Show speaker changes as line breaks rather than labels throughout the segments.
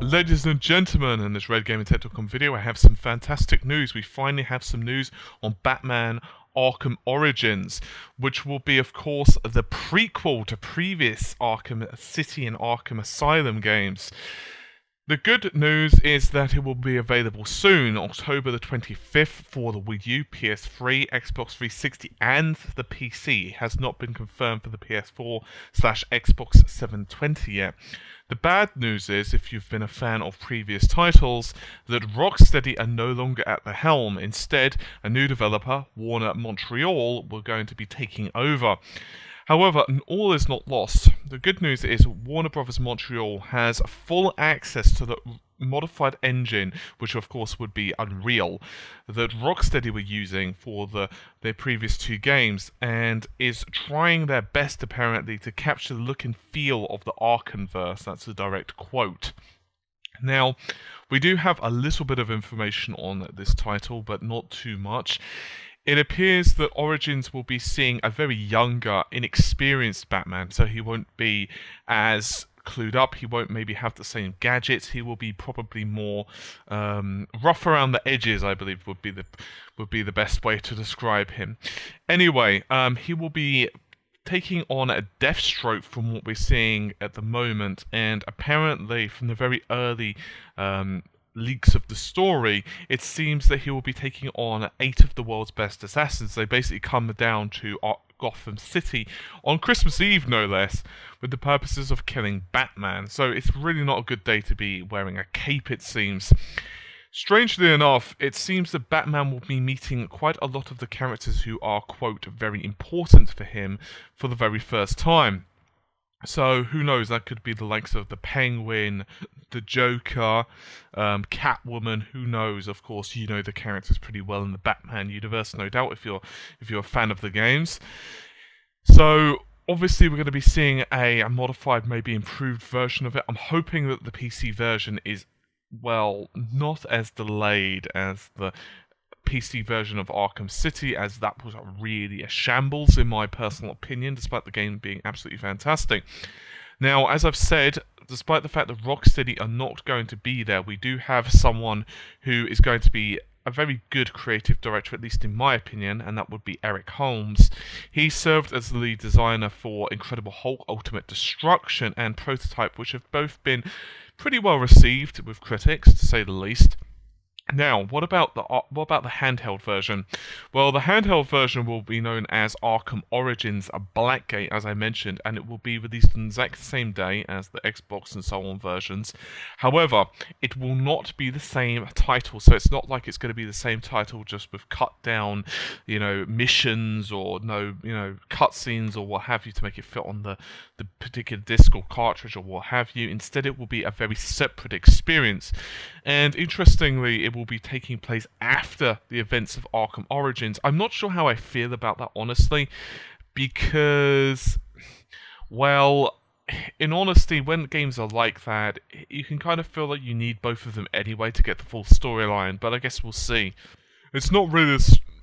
Ladies and gentlemen, in this Red Gaming Tech.com video I have some fantastic news. We finally have some news on Batman Arkham Origins, which will be of course the prequel to previous Arkham City and Arkham Asylum games. The good news is that it will be available soon, October the 25th, for the Wii U, PS3, Xbox 360 and the PC. It has not been confirmed for the PS4/Xbox 720 yet. The bad news is, if you've been a fan of previous titles, that Rocksteady are no longer at the helm. Instead, a new developer, Warner Montreal, will going to be taking over. However, all is not lost. The good news is Warner Brothers Montreal has full access to the modified engine, which of course would be Unreal, that Rocksteady were using for their previous two games, and is trying their best apparently to capture the look and feel of the Arkhamverse. That's a direct quote. Now, we do have a little bit of information on this title, but not too much. It appears that Origins will be seeing a very younger, inexperienced Batman, so he won't be as clued up, he won't maybe have the same gadgets, he will be probably more rough around the edges, I believe would be the best way to describe him. Anyway, he will be taking on a Deathstroke from what we're seeing at the moment, and apparently from the very early leaks of the story, it seems that he will be taking on 8 of the world's best assassins. They basically come down to Gotham City on Christmas Eve, no less, with the purposes of killing Batman. So it's really not a good day to be wearing a cape, it seems. Strangely enough, it seems that Batman will be meeting quite a lot of the characters who are, quote, very important for him for the very first time. So, who knows, that could be the likes of the Penguin, the Joker, Catwoman, who knows. Of course, you know the characters pretty well in the Batman universe, no doubt, if you're a fan of the games. So, obviously we're going to be seeing a modified, maybe improved version of it. I'm hoping that the PC version is, well, not as delayed as the PC version of Arkham City, as that was really a shambles in my personal opinion, despite the game being absolutely fantastic. Now, as I've said, despite the fact that Rocksteady are not going to be there, we do have someone who is going to be a very good creative director, at least in my opinion, and that would be Eric Holmes. He served as the lead designer for Incredible Hulk, Ultimate Destruction and Prototype, which have both been pretty well received with critics, to say the least. Now, what about the handheld version? Well, the handheld version will be known as Arkham Origins Blackgate, as I mentioned, and it will be released on the exact same day as the Xbox and so on versions. However, it will not be the same title, so it's not like it's going to be the same title just with cut down, missions or no, cutscenes or what have you to make it fit on the particular disc or cartridge or what have you. Instead, it will be a very separate experience, and interestingly, it will be taking place after the events of Arkham Origins. I'm not sure how I feel about that, honestly, because, well, in honesty, when games are like that, you can kind of feel like you need both of them anyway to get the full storyline, but I guess we'll see. It's not really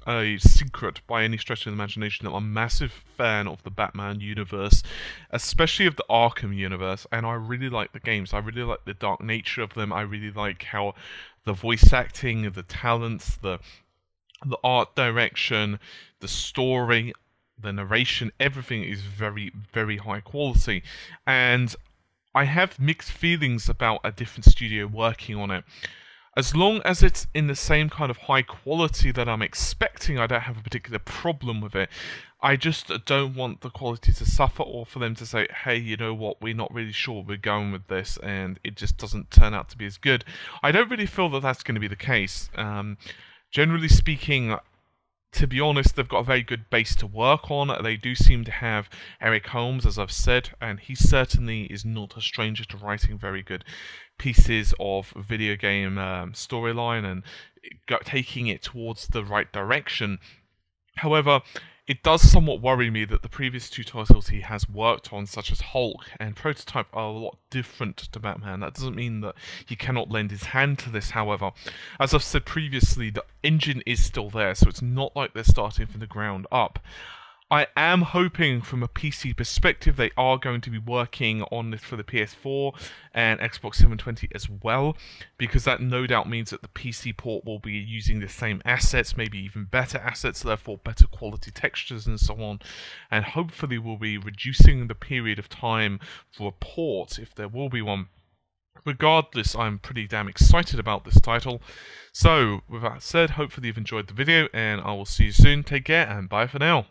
a secret by any stretch of the imagination that I'm a massive fan of the Batman universe, especially of the Arkham universe, and I really like the games. I really like the dark nature of them. I really like how the voice acting, the talents, the art direction, the story, the narration, everything is very, very high quality, and I have mixed feelings about a different studio working on it. As long as it's in the same kind of high quality that I'm expecting, I don't have a particular problem with it. I just don't want the quality to suffer, or for them to say, hey, you know what, we're not really sure we're going with this, and it just doesn't turn out to be as good. I don't really feel that that's going to be the case. Generally speaking, to be honest, they've got a very good base to work on. They do seem to have Eric Holmes, as I've said, and he certainly is not a stranger to writing very good pieces of video game storyline and taking it towards the right direction. However, it does somewhat worry me that the previous two titles he has worked on, such as Hulk and Prototype, are a lot different to Batman. That doesn't mean that he cannot lend his hand to this, however. As I've said previously, the engine is still there, so it's not like they're starting from the ground up. I am hoping from a PC perspective they are going to be working on this for the PS4 and Xbox 720 as well, because that no doubt means that the PC port will be using the same assets, maybe even better assets, therefore better quality textures and so on, and hopefully will be reducing the period of time for a port, if there will be one. Regardless, I'm pretty damn excited about this title. So, with that said, hopefully you've enjoyed the video, and I will see you soon. Take care, and bye for now.